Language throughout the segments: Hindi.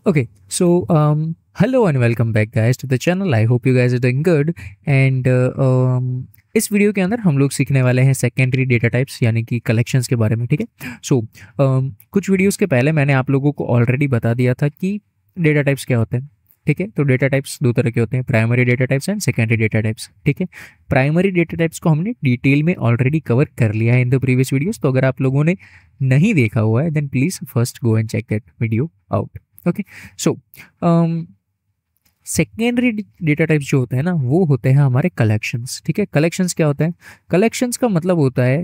Okay, so hello and welcome back guys to the channel. I hope you guys are doing good and इस वीडियो के अंदर हम लोग सीखने वाले हैं सेकेंडरी डेटा टाइप्स यानी कि कलेक्शंस के बारे में। ठीक है, सो कुछ वीडियोस के पहले मैंने आप लोगों को ऑलरेडी बता दिया था कि डेटा टाइप्स क्या होते हैं। ठीक है, तो डेटा टाइप्स दो तरह के होते हैं, primary data types and secondary data types. ठीक है, प्राइमरी डेटा टाइप्स को हमने डिटेल में ऑलरेडी कवर कर लिया है इन द प्रीवियस वीडियोस, तो अगर आप लोगों ने नहीं देखा हुआ है then please first go and check that video out. Okay, so secondary data types जो होते हैं ना वो होते हैं हमारे कलेक्शंस। ठीक है, कलेक्शंस क्या होता है? कलेक्शंस का मतलब होता है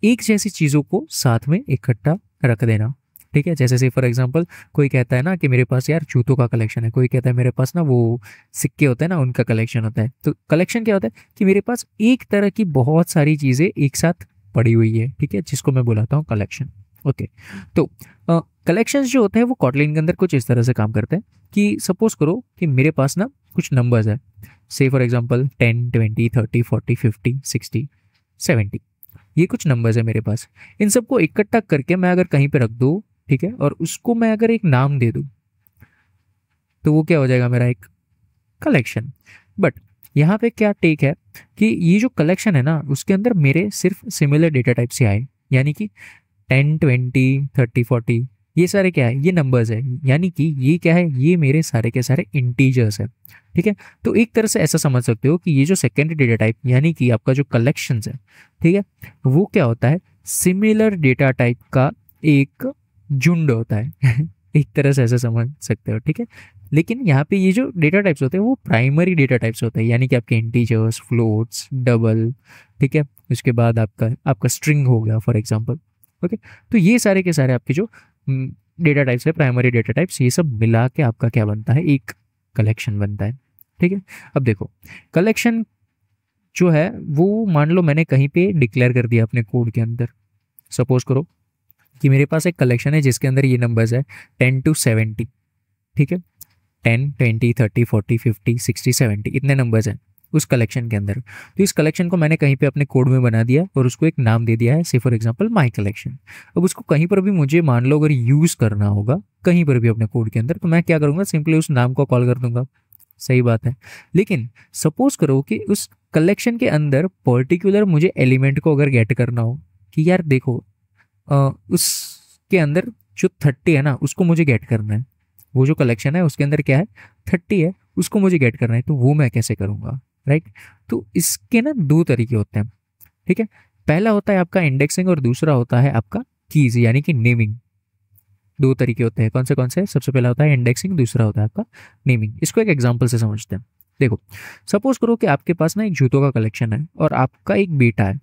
एक जैसी चीज़ों को साथ में इकट्ठा रख देना। ठीक है, जैसे से फॉर एग्जांपल कोई कहता है ना कि मेरे पास यार जूतों का कलेक्शन है, कोई कहता है मेरे पास ना वो सिक्के होते हैं ना उनका कलेक्शन होता है। तो कलेक्शन क्या होता है कि मेरे पास एक तरह की बहुत सारी चीज़ें एक साथ पड़ी हुई है। ठीक है, जिसको मैं बुलाता हूँ कलेक्शन। ओके, तो कलेक्शंस जो होते हैं वो कॉटलिन के अंदर कुछ इस तरह से काम करते हैं कि सपोज करो कि मेरे पास ना कुछ नंबर्स है, से फॉर एग्जांपल 10, 20, 30, 40, 50, 60, 70, ये कुछ नंबर्स है मेरे पास। इन सबको इकट्ठा करके मैं अगर कहीं पे रख दूँ, ठीक है, और उसको मैं अगर एक नाम दे दूँ तो वो क्या हो जाएगा, मेरा एक कलेक्शन। बट यहाँ पे क्या टेक है कि ये जो कलेक्शन है ना उसके अंदर मेरे सिर्फ सिमिलर डेटा टाइप से आए, यानी कि 10, 20, 30, 40 ये सारे क्या है, ये नंबर्स है, यानी कि ये क्या है, ये मेरे सारे के सारे इंटीजर्स है। ठीक है, तो एक तरह से ऐसा समझ सकते हो कि ये जो सेकेंडरी डेटा टाइप यानी कि आपका जो कलेक्शंस है, ठीक है, वो क्या होता है, सिमिलर डेटा टाइप का एक झुंड होता है एक तरह से ऐसा समझ सकते हो। ठीक है, लेकिन यहाँ पे ये जो डेटा टाइप्स होते हैं वो प्राइमरी डेटा टाइप्स होते हैं, यानी कि आपके इंटीजर्स, फ्लोट्स, डबल। ठीक है, उसके बाद आपका आपका स्ट्रिंग हो गया फॉर एग्जांपल। ओके, तो ये सारे के सारे आपके जो डेटा टाइप्स है, प्राइमरी डेटा टाइप्स, ये सब मिला के आपका क्या बनता है, एक कलेक्शन बनता है। ठीक है, अब देखो कलेक्शन जो है वो मान लो मैंने कहीं पे डिक्लेयर कर दिया अपने कोड के अंदर। सपोज करो कि मेरे पास एक कलेक्शन है जिसके अंदर ये नंबर्स है 10 to 70। ठीक है, 10, 20, 30, 40, 50, 60, 70 इतने नंबर्स हैं उस कलेक्शन के अंदर। तो इस कलेक्शन को मैंने कहीं पे अपने कोड में बना दिया और उसको एक नाम दे दिया है, से फॉर एग्जांपल माय कलेक्शन। अब उसको कहीं पर भी मुझे मान लो अगर यूज़ करना होगा कहीं पर भी अपने कोड के अंदर, तो मैं क्या करूँगा, सिंपली उस नाम को कॉल कर दूंगा। सही बात है, लेकिन सपोज करो कि उस कलेक्शन के अंदर पर्टिकुलर मुझे एलिमेंट को अगर गेट करना हो कि यार देखो उसके अंदर जो 30 है ना उसको मुझे गेट करना है, वो जो कलेक्शन है उसके अंदर क्या है 30 है, उसको मुझे गेट करना है, तो वो मैं कैसे करूँगा, राइट। तो इसके ना दो तरीके होते हैं। ठीक है, पहला होता है आपका इंडेक्सिंग और दूसरा होता है आपका कीज यानी कि नेमिंग। दो तरीके होते हैं, कौन से? सबसे पहला होता है इंडेक्सिंग, दूसरा होता है आपका नेमिंग। इसको एक एग्जांपल से समझते हैं। देखो सपोज करो कि आपके पास ना एक जूतों का कलेक्शन है और आपका एक बेटा है।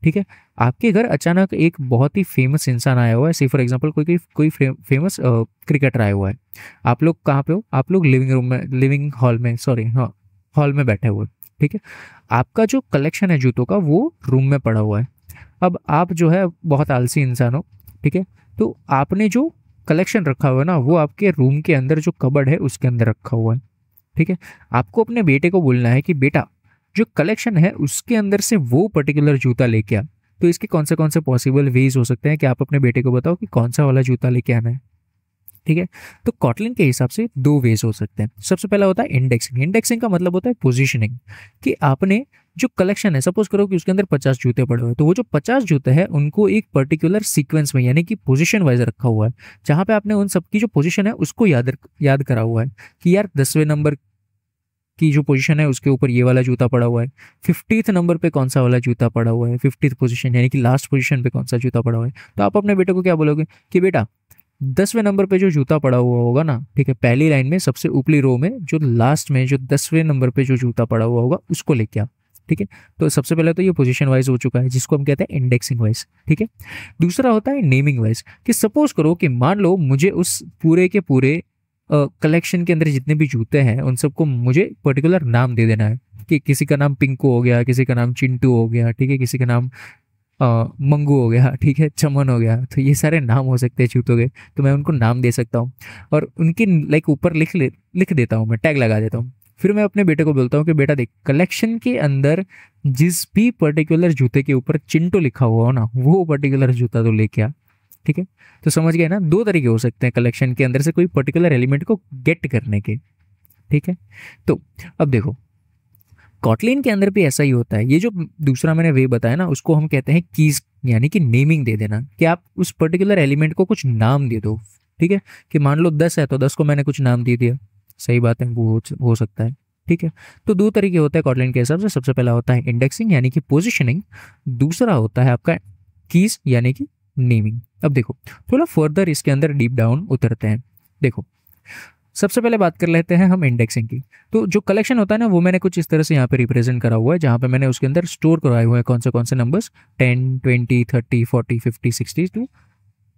ठीक है, आपके घर अचानक एक बहुत ही फेमस इंसान आया हुआ है, सी फॉर एग्जांपल कोई फेमस क्रिकेटर आया हुआ है। आप लोग कहाँ पे हो? आप लोग लिविंग रूम में, लिविंग हॉल में, सॉरी हाँ हॉल में बैठे हुए। ठीक है, आपका जो कलेक्शन है जूतों का वो रूम में पड़ा हुआ है। अब आप जो है बहुत आलसी इंसान हो। ठीक है, तो आपने जो कलेक्शन रखा हुआ है ना वो आपके रूम के अंदर जो कबर्ड है उसके अंदर रखा हुआ है। ठीक है, आपको अपने बेटे को बोलना है कि बेटा जो कलेक्शन है उसके अंदर से वो पर्टिकुलर जूता लेके आ। तो इसके कौन से पॉसिबल वेज हो सकते हैं कि आप अपने बेटे को बताओ कि कौन सा वाला जूता लेके आना है। ठीक है, तो कॉटलिन के हिसाब से दो वेज हो सकते हैं। सबसे पहला होता है इंडेक्सिंग। इंडेक्सिंग का मतलब होता है पोजीशनिंग, कि आपने जो कलेक्शन है, सपोज करो कि उसके अंदर 50 जूते पड़े हुए हैं, तो वो जो 50 जूते हैं उनको एक पर्टिकुलर सीक्वेंस में यानी कि पोजीशन वाइज रखा हुआ है, जहां पे आपने उन सबकी जो पोजीशन है उसको याद करा हुआ है कि यार 10वें नंबर की जो पोजीशन है उसके ऊपर ये वाला जूता पड़ा हुआ है, 50th नंबर पे कौन सा वाला जूता पड़ा हुआ है, 50th पोजीशन यानी कि लास्ट पोजीशन पे कौन सा जूता पड़ा हुआ है। तो आप अपने बेटे को क्या बोलोगे कि बेटा 10वें नंबर पे जो जूता पड़ा हुआ होगा ना, ठीक है, पहली लाइन में सबसे ऊपरी रो में जो लास्ट में जो 10वें नंबर पे जो जूता पड़ा हुआ होगा उसको लेके आ। ठीक है, तो सबसे पहले तो ये पोजीशन वाइज हो चुका है जिसको हम कहते हैं इंडेक्सिंग वाइज। ठीक है, दूसरा होता है नेमिंग वाइज, कि सपोज करो कि मान लो मुझे उस पूरे के पूरे कलेक्शन के अंदर जितने भी जूते हैं उन सबको मुझे पर्टिकुलर नाम दे देना है, कि किसी का नाम पिंकू हो गया, किसी का नाम चिंटू हो गया, ठीक है, किसी का नाम मंगू हो गया, ठीक है, चमन हो गया। तो ये सारे नाम हो सकते हैं जूतों के, तो मैं उनको नाम दे सकता हूँ और उनकी लाइक ऊपर लिख देता हूँ, मैं टैग लगा देता हूँ। फिर मैं अपने बेटे को बोलता हूँ कि बेटा देख कलेक्शन के अंदर जिस भी पर्टिकुलर जूते के ऊपर चिंटू लिखा हुआ हो ना वो पर्टिकुलर जूता तो लेके आ। ठीक है, तो समझ गए ना, दो तरीके हो सकते हैं कलेक्शन के अंदर से कोई पर्टिकुलर एलिमेंट को गेट करने के। ठीक है, तो अब देखो कॉटलिन के अंदर भी ऐसा ही होता है। ये जो दूसरा मैंने वे बताया ना, उसको हम कहते हैं कीज, यानी कि नेमिंग दे देना, कि आप उस पर्टिकुलर एलिमेंट को कुछ नाम दे दो। ठीक है, कि मान लो 10 है तो 10 को मैंने कुछ नाम दे दिया, सही बात है, वो हो सकता है। ठीक है, तो दो तरीके होते हैं कॉटलिन के हिसाब से। सबसे पहला होता है इंडेक्सिंग यानी कि पोजिशनिंग, दूसरा होता है आपका कीज यानी कि नेमिंग। अब देखो थोड़ा फर्दर इसके अंदर डीप डाउन उतरते हैं। देखो सबसे पहले बात कर लेते हैं हम इंडेक्सिंग की। तो जो कलेक्शन होता है ना, वो मैंने कुछ इस तरह से यहाँ पे रिप्रेजेंट करा हुआ है, जहाँ पे मैंने उसके अंदर स्टोर करवाए हुए हैं कौन से नंबर्स, 10, 20, 30, 40, 50, 60 टू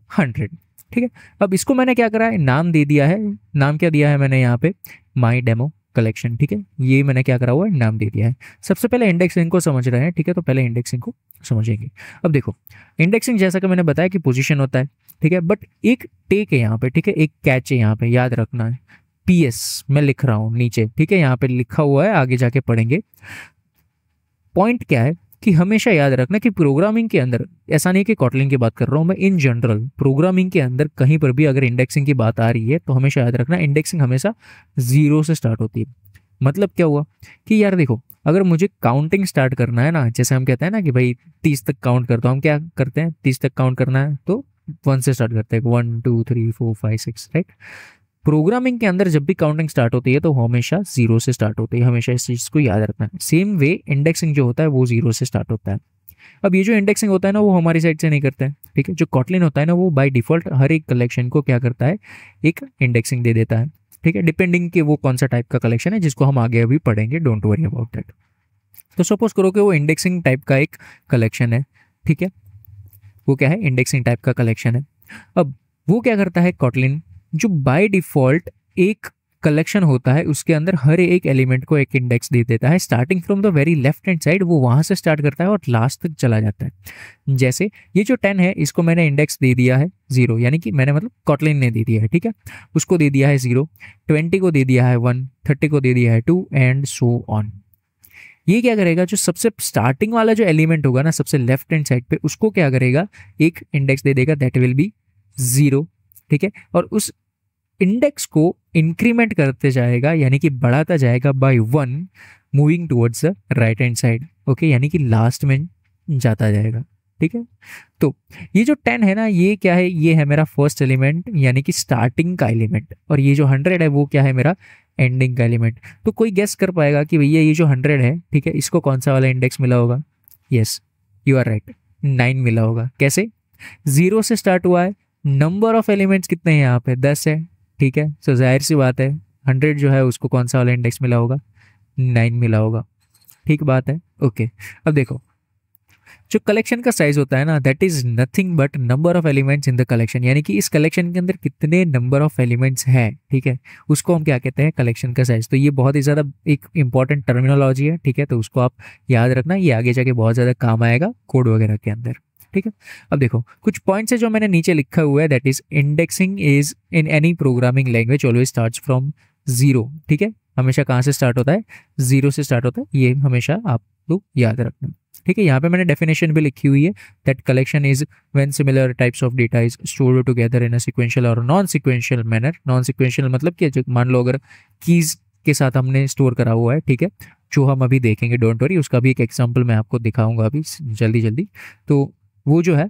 100। ठीक है, अब इसको मैंने क्या करा है, नाम दे दिया है। नाम क्या दिया है मैंने यहाँ पे, माई डेमो कलेक्शन। ठीक है, ये मैंने क्या करा हुआ है, नाम दे दिया है। सबसे पहले इंडेक्सिंग को समझ रहे हैं, ठीक है, तो पहले इंडेक्सिंग को समझेंगे। अब देखो इंडेक्सिंग जैसा कि मैंने बताया कि पोजीशन होता है, ठीक है, बट एक टेक है यहाँ पे, ठीक है, एक कैच है यहाँ पे, याद रखना है। पीएस मैं लिख रहा हूँ नीचे, ठीक है, यहाँ पे लिखा हुआ है, आगे जाके पढ़ेंगे। पॉइंट क्या है कि हमेशा याद रखना कि प्रोग्रामिंग के अंदर, ऐसा नहीं कि कॉटलिन की बात कर रहा हूँ मैं, इन जनरल प्रोग्रामिंग के अंदर कहीं पर भी अगर इंडेक्सिंग की बात आ रही है तो हमेशा याद रखना इंडेक्सिंग हमेशा 0 से स्टार्ट होती है। मतलब क्या हुआ कि यार देखो, अगर मुझे काउंटिंग स्टार्ट करना है ना, जैसे हम कहते हैं ना कि भाई 30 तक काउंट करता हूँ, हम क्या करते हैं, 30 तक काउंट करना है तो 1 से स्टार्ट करते हैं, 1 2 3 4 5 6, राइट। प्रोग्रामिंग के अंदर जब भी काउंटिंग स्टार्ट होती है तो हमेशा 0 से स्टार्ट होती है, हमेशा इस चीज़ को याद रखना है। सेम वे इंडेक्सिंग जो होता है वो 0 से स्टार्ट होता है। अब ये जो इंडेक्सिंग होता है ना, वो हमारी साइड से नहीं करता है, ठीक है। जो कॉटलिन होता है ना, वो बाय डिफॉल्ट हर एक कलेक्शन को क्या करता है, एक इंडेक्सिंग दे देता है, ठीक है, डिपेंडिंग कि वो कौन सा टाइप का कलेक्शन है, जिसको हम आगे अभी पढ़ेंगे, डोंट वरी अबाउट दैट। तो सपोज करो कि वो इंडेक्सिंग टाइप का एक कलेक्शन है, ठीक है, वो क्या है, इंडेक्सिंग टाइप का कलेक्शन है। अब वो क्या करता है कॉटलिन, जो बाय डिफॉल्ट एक कलेक्शन होता है उसके अंदर हर एक एलिमेंट को एक इंडेक्स दे देता है, starting from the very left hand side, वो वहां से स्टार्ट करता है और लास्ट तक चला जाता है। जैसे ये जो 10 है, इसको मैंने इंडेक्स दे दिया है 0, यानी कि मैंने मतलब कॉटलिन ने दे दिया है, ठीक है, उसको दे दिया है 0, 20 को दे दिया है 1, 30 को दे दिया है 2 एंड सो ऑन। ये क्या करेगा, जो सबसे स्टार्टिंग वाला जो एलिमेंट होगा ना, सबसे लेफ्ट हैंड साइड पे, उसको क्या करेगा, एक इंडेक्स दे देगा, दैट विल बी 0, ठीक है, और उस इंडेक्स को इंक्रीमेंट करते जाएगा, यानी कि बढ़ाता जाएगा by 1, moving towards the right hand side, okay, यानी कि लास्ट में जाता जाएगा, ठीक है। तो ये जो 10 है ना, ये क्या है, ये है मेरा फर्स्ट एलिमेंट, यानी कि स्टार्टिंग का एलिमेंट, और ये जो 100 है वो क्या है, मेरा एंडिंग का एलिमेंट। तो कोई गेस कर पाएगा कि भैया ये जो 100 है, ठीक है, इसको कौन सा वाला इंडेक्स मिला होगा? यस, यू आर राइट, 9 मिला होगा। कैसे? 0 से स्टार्ट हुआ है, नंबर ऑफ एलिमेंट्स कितने हैं यहाँ पे, 10 है, ठीक है, सो जाहिर सी बात है 100 जो है उसको कौन सा वाला इंडेक्स मिला होगा, 9 मिला होगा, ठीक बात है, ओके। अब देखो जो कलेक्शन का साइज होता है ना, that is nothing but number of elements in the collection, यानी कि इस कलेक्शन के अंदर कितने नंबर ऑफ एलिमेंट्स हैं, ठीक है, उसको हम क्या कहते हैं, कलेक्शन का साइज। तो ये बहुत ही ज़्यादा एक इंपॉर्टेंट टर्मिनोलॉजी है, ठीक है, तो उसको आप याद रखना, ये आगे जाके बहुत ज़्यादा काम आएगा कोड वगैरह के अंदर, ठीक है। अब देखो कुछ पॉइंट्स है जो मैंने नीचे लिखा हुआ है, that is indexing is in any programming language always starts from 0, ठीक है, हमेशा कहाँ से स्टार्ट होता है, 0 से स्टार्ट होता है, ये हमेशा आप लोग याद रखना, ठीक है। यहाँ पे मैंने डेफिनेशन भी लिखी हुई है, that collection is when similar types of data is stored together in a sequential or non sequential manner. Non sequential मतलब कि मान लो अगर कीज के साथ हमने स्टोर करा हुआ है, ठीक है, जो हम अभी देखेंगे, डोंट वरी, उसका भी एक एग्जाम्पल मैं आपको दिखाऊंगा अभी जल्दी जल्दी। तो वो जो है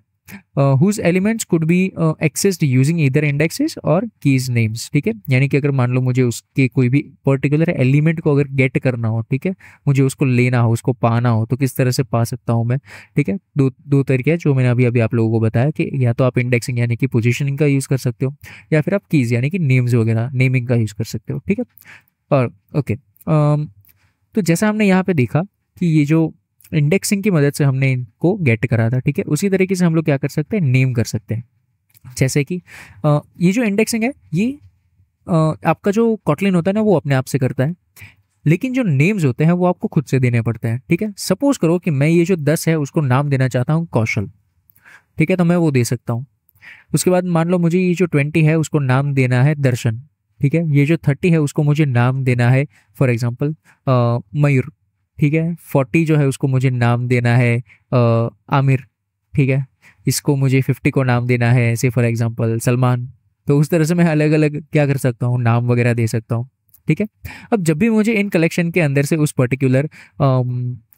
whose elements could be accessed using either indexes or keys names, ठीक है, यानी कि अगर मान लो मुझे उसके कोई भी पर्टिकुलर एलिमेंट को अगर गेट करना हो, ठीक है, मुझे उसको लेना हो, उसको पाना हो, तो किस तरह से पा सकता हूँ मैं, ठीक है। दो तरीके हैं जो मैंने अभी अभी आप लोगों को बताया, कि या तो आप इंडेक्सिंग यानी कि पोजीशनिंग का यूज़ कर सकते हो, या फिर आप कीज यानी कि नेम्स वगैरह नेमिंग का यूज़ कर सकते हो, ठीक है। और ओके, तो जैसा हमने यहाँ पे देखा कि ये जो इंडेक्सिंग की मदद से हमने इनको गेट करा था, ठीक है, उसी तरीके से हम लोग क्या कर सकते हैं, नेम कर सकते हैं। जैसे कि ये जो इंडेक्सिंग है, ये आपका जो कॉटलिन होता है ना, वो अपने आप से करता है, लेकिन जो नेम्स होते हैं वो आपको खुद से देने पड़ते हैं, ठीक है। सपोज करो कि मैं ये जो 10 है उसको नाम देना चाहता हूँ कौशल, ठीक है, तो मैं वो दे सकता हूँ। उसके बाद मान लो मुझे ये जो 20 है उसको नाम देना है दर्शन, ठीक है, ये जो 30 है उसको मुझे नाम देना है फॉर एग्जाम्पल मयूर, ठीक है, 40 जो है उसको मुझे नाम देना है आमिर, ठीक है, इसको मुझे 50 को नाम देना है, ऐसे फॉर एग्जांपल सलमान, तो उस तरह से मैं अलग अलग क्या कर सकता हूँ, नाम वगैरह दे सकता हूँ। ठीक है। अब जब भी मुझे इन कलेक्शन के अंदर से उस पर्टिकुलर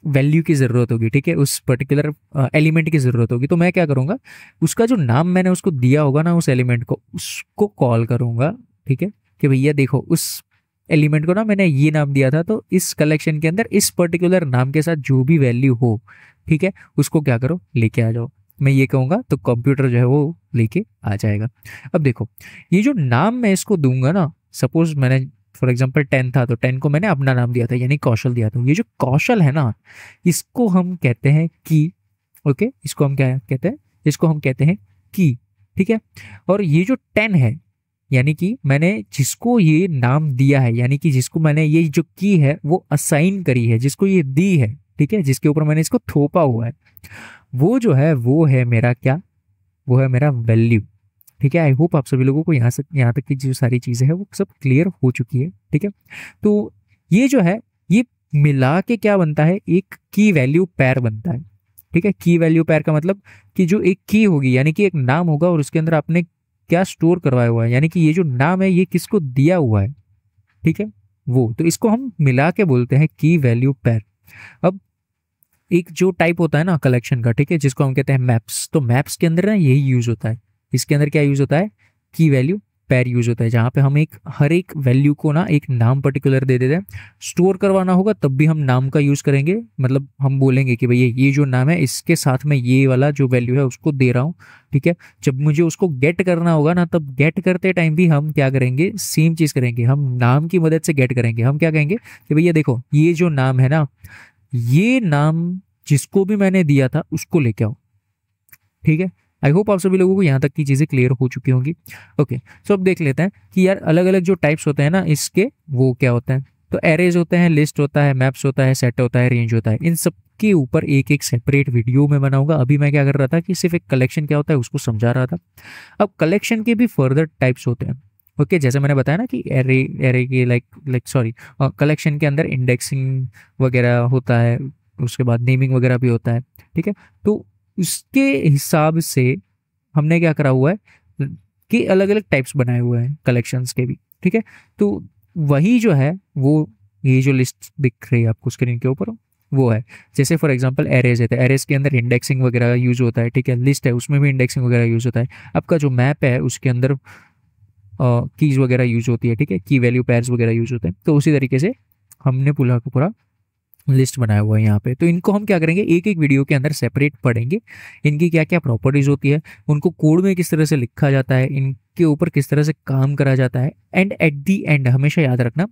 वैल्यू की ज़रूरत होगी, ठीक है, उस पर्टिकुलर एलिमेंट की ज़रूरत होगी, तो मैं क्या करूँगा, उसका जो नाम मैंने उसको दिया होगा ना उस एलिमेंट को, उसको कॉल करूँगा। ठीक है, कि भैया देखो उस एलिमेंट को ना मैंने ये नाम दिया था, तो इस कलेक्शन के अंदर इस पर्टिकुलर नाम के साथ जो भी वैल्यू हो, ठीक है, उसको क्या करो, लेके आ जाओ। मैं ये कहूँगा तो कंप्यूटर जो है वो लेके आ जाएगा। अब देखो, ये जो नाम मैं इसको दूंगा ना, सपोज मैंने फॉर एग्जाम्पल 10 था, तो 10 को मैंने अपना नाम दिया था, यानी कौशल दिया था। ये जो कौशल है ना, इसको हम कहते हैं की। ओके, इसको हम क्या कहते हैं, इसको हम कहते हैं की। ठीक है, और ये जो 10 है, यानी कि मैंने जिसको ये नाम दिया है, यानी कि जिसको मैंने ये जो की है वो असाइन करी है, जिसको ये दी है, ठीक है, जिसके ऊपर मैंने इसको थोपा हुआ है, वो जो है वो है मेरा क्या, वो है मेरा वैल्यू। ठीक है, आई होप आप सभी लोगों को यहाँ तक की जो सारी चीज़ें हैं वो सब क्लियर हो चुकी है। ठीक है, तो ये जो है ये मिला के क्या बनता है, एक की वैल्यू पेयर बनता है। ठीक है, की वैल्यू पेयर का मतलब कि जो एक की होगी, यानी कि एक नाम होगा और उसके अंदर आपने क्या स्टोर करवाया हुआ है, यानी कि ये जो नाम है ये किसको दिया हुआ है, ठीक है, वो, तो इसको हम मिला के बोलते हैं की वैल्यू पेयर। अब एक जो टाइप होता है ना कलेक्शन का, ठीक है, जिसको हम कहते हैं मैप्स, तो मैप्स के अंदर ना यही यूज होता है। इसके अंदर क्या यूज होता है, की वैल्यू पेयर यूज होता है, जहां पे हम एक हर एक वैल्यू को ना एक नाम पर्टिकुलर दे देते हैं। स्टोर करवाना होगा तब भी हम नाम का यूज करेंगे, मतलब हम बोलेंगे कि भैया ये जो नाम है इसके साथ में ये वाला जो वैल्यू है उसको दे रहा हूँ। ठीक है, जब मुझे उसको गेट करना होगा ना, तब गेट करते टाइम भी हम क्या करेंगे, सेम चीज करेंगे, हम नाम की मदद से गेट करेंगे। हम क्या कहेंगे कि भैया देखो ये जो नाम है ना, ये नाम जिसको भी मैंने दिया था उसको लेके आओ। ठीक है, आई होप आप सभी लोगों को यहाँ तक की चीज़ें क्लियर हो चुकी होंगी। ओके, सो अब देख लेते हैं कि यार अलग अलग जो टाइप्स होते हैं ना इसके, वो क्या होते हैं। तो एरेज होते हैं, लिस्ट होता है, मैप्स होता है, सेट होता है, रेंज होता है। इन सब के ऊपर एक एक सेपरेट वीडियो में बनाऊंगा। अभी मैं क्या कर रहा था कि सिर्फ एक कलेक्शन क्या होता है उसको समझा रहा था। अब कलेक्शन के भी फर्दर टाइप्स होते हैं। ओके, जैसे मैंने बताया ना कि एरे एरे के लाइक सॉरी, कलेक्शन के अंदर इंडेक्सिंग वगैरह होता है, उसके बाद नेमिंग वगैरह भी होता है। ठीक है, तो उसके हिसाब से हमने क्या करा हुआ है कि अलग अलग टाइप्स बनाए हुए हैं कलेक्शंस के भी। ठीक है, तो वही जो है वो, ये जो लिस्ट दिख रही है आपको स्क्रीन के ऊपर, वो है। जैसे फॉर एग्जांपल एरेज है, तो एरेज के अंदर इंडेक्सिंग वगैरह यूज होता है। ठीक है, लिस्ट है उसमें भी इंडेक्सिंग वगैरह यूज होता है। आपका जो मैप है उसके अंदर कीज वगैरह यूज होती है। ठीक है, की वैल्यू पेयर्स वगैरह यूज होते हैं। तो उसी तरीके से हमने पूरा का पूरा लिस्ट बनाया हुआ है यहाँ पे। तो इनको हम क्या करेंगे, एक एक वीडियो के अंदर सेपरेट पढ़ेंगे, इनकी क्या क्या प्रॉपर्टीज होती है, उनको कोड में किस तरह से लिखा जाता है, इनके ऊपर किस तरह से काम करा जाता है। एंड एट दी एंड हमेशा याद रखना,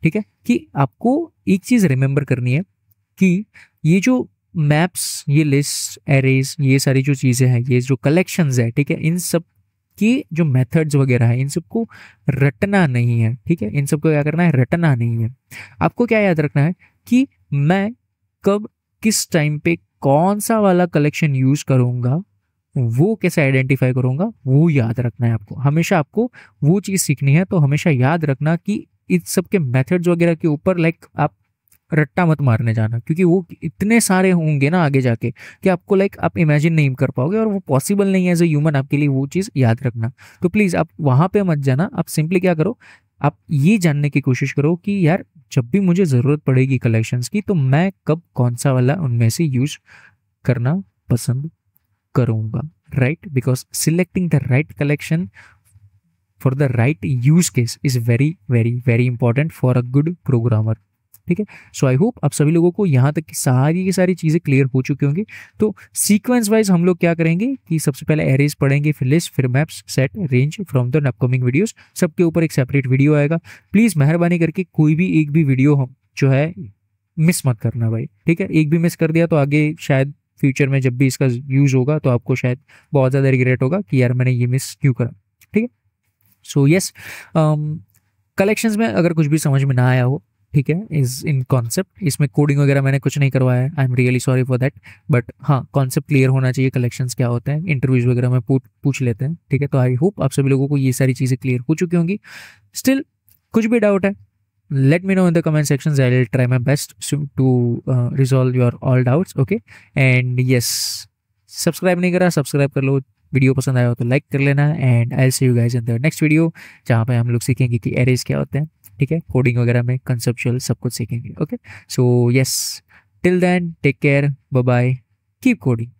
ठीक है, कि आपको एक चीज़ रिमेंबर करनी है कि ये जो मैप्स, ये लिस्ट, एरेज, ये सारी जो चीज़ें हैं, ये जो कलेक्शंस है, ठीक है, इन सब कि जो मेथड्स वगैरह है इन सबको रटना नहीं है। ठीक है, इन सबको क्या करना है, रटना नहीं है। आपको क्या याद रखना है कि मैं कब किस टाइम पे कौन सा वाला कलेक्शन यूज करूंगा, वो कैसे आइडेंटिफाई करूंगा, वो याद रखना है आपको। हमेशा आपको वो चीज़ सीखनी है, तो हमेशा याद रखना कि इन सब के मेथड्स वगैरह के ऊपर आप रट्टा मत मारने जाना, क्योंकि वो इतने सारे होंगे ना आगे जाके कि आपको आप इमेजिन नहीं कर पाओगे, और वो पॉसिबल नहीं है एज ए ह्यूमन आपके लिए वो चीज़ याद रखना। तो प्लीज़ आप वहाँ पे मत जाना, आप सिंपली क्या करो, आप ये जानने की कोशिश करो कि यार जब भी मुझे ज़रूरत पड़ेगी कलेक्शंस की, तो मैं कब कौन सा वाला उनमें से यूज करना पसंद करूँगा, right? Because selecting the right collection for the right use case is very very very important for a good programmer. ठीक है, सो आई होप आप सभी लोगों को यहाँ तक की सारी चीज़ें क्लियर हो चुकी होंगी। तो सीक्वेंस वाइज हम लोग क्या करेंगे कि सबसे पहले एरेज पढ़ेंगे, फिर लिस्ट, फिर maps, set, range from the upcoming videos. सबके ऊपर एक सेपरेट वीडियो आएगा। प्लीज़ मेहरबानी करके कोई भी एक भी वीडियो हम जो है मिस मत करना भाई। ठीक है, एक भी मिस कर दिया तो आगे शायद फ्यूचर में जब भी इसका यूज होगा तो आपको शायद बहुत ज़्यादा रिग्रेट होगा कि यार मैंने ये मिस क्यों करा। ठीक है, सो यस, कलेक्शंस में अगर कुछ भी समझ में ना आया हो, ठीक है, इज इन कॉन्सेप्ट, इसमें कोडिंग वगैरह मैंने कुछ नहीं करवाया है, I am really sorry for that, but हाँ कॉन्सेप्ट क्लियर होना चाहिए, कलेक्शंस क्या होते हैं, इंटरव्यूज वगैरह में पूछ लेते हैं। ठीक है, तो आई होप आप सभी लोगों को ये सारी चीज़ें क्लियर हो चुकी होंगी। स्टिल कुछ भी डाउट है, let me know in the comment sections. I'll try my best to resolve your all doubts. Okay, and yes, subscribe नहीं करा सब्सक्राइब कर लो, वीडियो पसंद आया हो तो लाइक कर लेना, and I see you guys in the next video, जहाँ पे हम लोग सीखेंगे कि एरेज क्या होते हैं, ठीक है, कोडिंग वगैरह में कंसेप्चुअल सब कुछ सीखेंगे। Okay, so yes, till then take care, bye bye, keep coding.